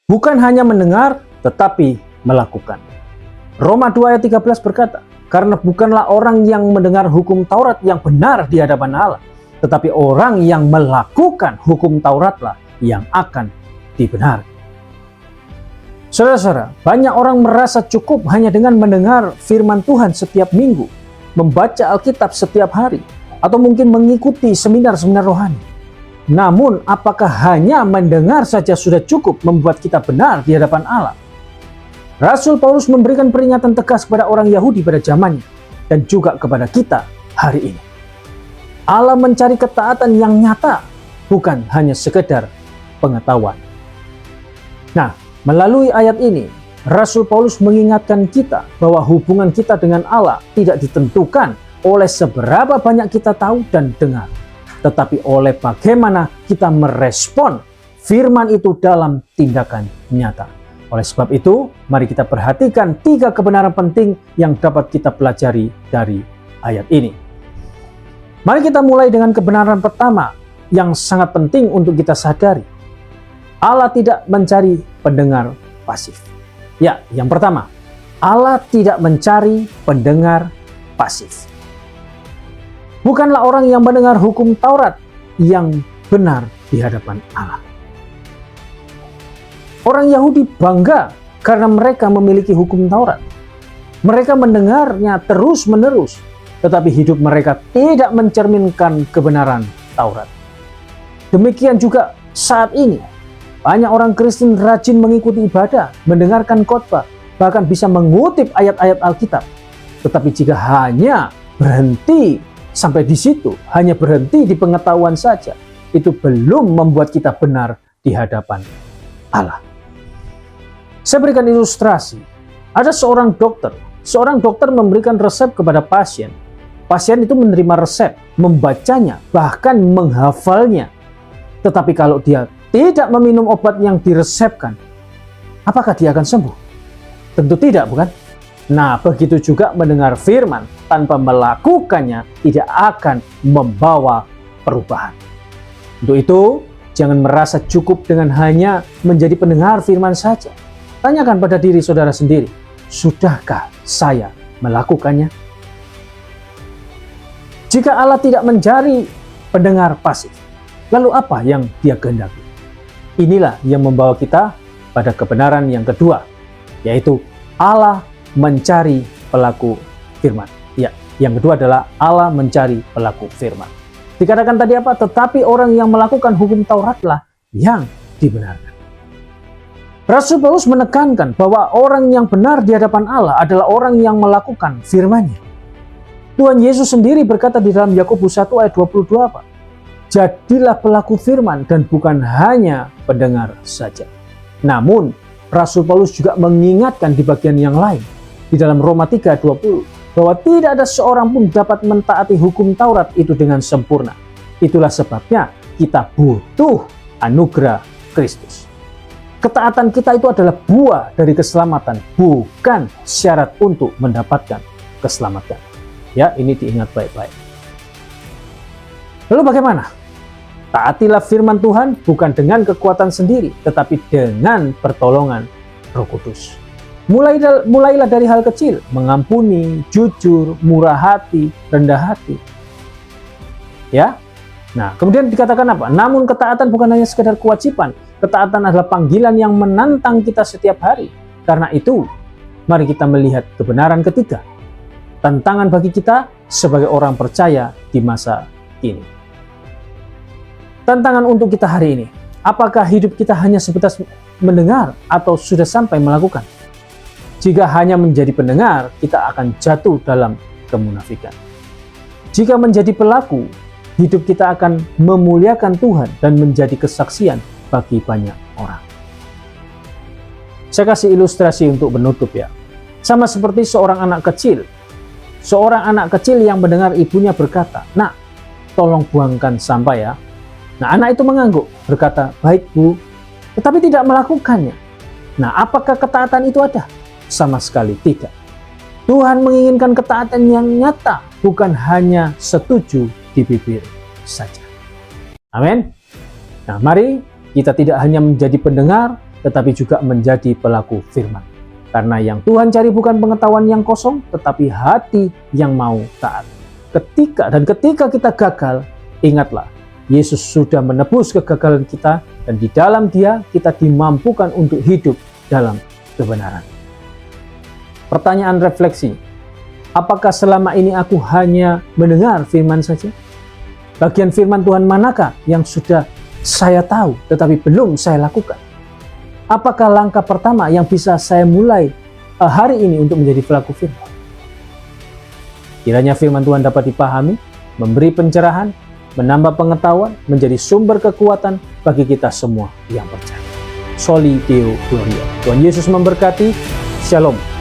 Bukan hanya mendengar, tetapi melakukan. Roma 2 ayat 13 berkata, karena bukanlah orang yang mendengar hukum Taurat yang benar di hadapan Allah, tetapi orang yang melakukan hukum Tauratlah yang akan dibenarkan. Saudara-saudara, banyak orang merasa cukup hanya dengan mendengar firman Tuhan setiap minggu, membaca Alkitab setiap hari, atau mungkin mengikuti seminar-seminar rohani. Namun, apakah hanya mendengar saja sudah cukup membuat kita benar di hadapan Allah? Rasul Paulus memberikan peringatan tegas kepada orang Yahudi pada zamannya dan juga kepada kita hari ini. Allah mencari ketaatan yang nyata, bukan hanya sekedar pengetahuan. Nah, melalui ayat ini, Rasul Paulus mengingatkan kita bahwa hubungan kita dengan Allah tidak ditentukan oleh seberapa banyak kita tahu dan dengar, tetapi oleh bagaimana kita merespon firman itu dalam tindakan nyata. Oleh sebab itu, mari kita perhatikan 3 kebenaran penting yang dapat kita pelajari dari ayat ini. Mari kita mulai dengan kebenaran pertama yang sangat penting untuk kita sadari. Allah tidak mencari pendengar pasif. Ya, yang pertama, Allah tidak mencari pendengar pasif. Bukanlah orang yang mendengar hukum Taurat yang benar di hadapan Allah. Orang Yahudi bangga karena mereka memiliki hukum Taurat. Mereka mendengarnya terus-menerus, tetapi hidup mereka tidak mencerminkan kebenaran Taurat. Demikian juga saat ini, banyak orang Kristen rajin mengikuti ibadah, mendengarkan khotbah, bahkan bisa mengutip ayat-ayat Alkitab. Tetapi jika hanya berhenti sampai di situ, hanya berhenti di pengetahuan saja, itu belum membuat kita benar di hadapan Allah. Saya berikan ilustrasi. Ada seorang dokter memberikan resep kepada pasien. Pasien itu menerima resep, membacanya, bahkan menghafalnya. Tetapi kalau dia tidak meminum obat yang diresepkan, apakah dia akan sembuh? Tentu tidak, bukan? Nah, begitu juga mendengar firman tanpa melakukannya tidak akan membawa perubahan. Untuk itu, jangan merasa cukup dengan hanya menjadi pendengar firman saja. Tanyakan pada diri saudara sendiri, sudahkah saya melakukannya? Jika Allah tidak mencari pendengar pasif, lalu apa yang Dia kehendaki? Inilah yang membawa kita pada kebenaran yang kedua, yaitu Allah mencari pelaku firman. Ya, yang kedua adalah Allah mencari pelaku firman. Dikatakan tadi apa? Tetapi orang yang melakukan hukum Tauratlah yang dibenarkan. Rasul Paulus menekankan bahwa orang yang benar di hadapan Allah adalah orang yang melakukan firman-Nya. Tuhan Yesus sendiri berkata di dalam Yakobus 1 ayat 22, Pak, jadilah pelaku firman dan bukan hanya pendengar saja. Namun, Rasul Paulus juga mengingatkan di bagian yang lain, di dalam Roma 3:20, bahwa tidak ada seorang pun dapat mentaati hukum Taurat itu dengan sempurna. Itulah sebabnya kita butuh anugerah Kristus. Ketaatan kita itu adalah buah dari keselamatan, bukan syarat untuk mendapatkan keselamatan. Ya, ini diingat baik-baik. Lalu bagaimana? Taatilah firman Tuhan bukan dengan kekuatan sendiri, tetapi dengan pertolongan Roh Kudus. Mulailah dari hal kecil, mengampuni, jujur, murah hati, rendah hati. Ya. Nah, kemudian dikatakan apa? Namun ketaatan bukan hanya sekedar kewajiban. Ketaatan adalah panggilan yang menantang kita setiap hari. Karena itu, mari kita melihat kebenaran ketiga. Tantangan bagi kita sebagai orang percaya di masa kini. Tantangan untuk kita hari ini. Apakah hidup kita hanya sebatas mendengar atau sudah sampai melakukan? Jika hanya menjadi pendengar, kita akan jatuh dalam kemunafikan. Jika menjadi pelaku, hidup kita akan memuliakan Tuhan dan menjadi kesaksian bagi banyak orang. Saya kasih ilustrasi untuk menutup ya. Sama seperti seorang anak kecil. Seorang anak kecil yang mendengar ibunya berkata, "Nak, tolong buangkan sampah ya." Nah, anak itu mengangguk, berkata, "Baik, Bu," tetapi tidak melakukannya. Nah, apakah ketaatan itu ada? Sama sekali tidak. Tuhan menginginkan ketaatan yang nyata, bukan hanya setuju di bibir saja. Amin. Nah, mari kita tidak hanya menjadi pendengar, tetapi juga menjadi pelaku firman. Karena yang Tuhan cari bukan pengetahuan yang kosong, tetapi hati yang mau taat. Ketika kita gagal, ingatlah, Yesus sudah menebus kegagalan kita, dan di dalam Dia kita dimampukan untuk hidup dalam kebenaran. Pertanyaan refleksi, apakah selama ini aku hanya mendengar firman saja? Bagian firman Tuhan manakah yang sudah saya tahu tetapi belum saya lakukan? Apakah langkah pertama yang bisa saya mulai hari ini untuk menjadi pelaku firman? Kiranya firman Tuhan dapat dipahami, memberi pencerahan, menambah pengetahuan, menjadi sumber kekuatan bagi kita semua yang percaya. Soli Deo Gloria. Tuhan Yesus memberkati. Shalom.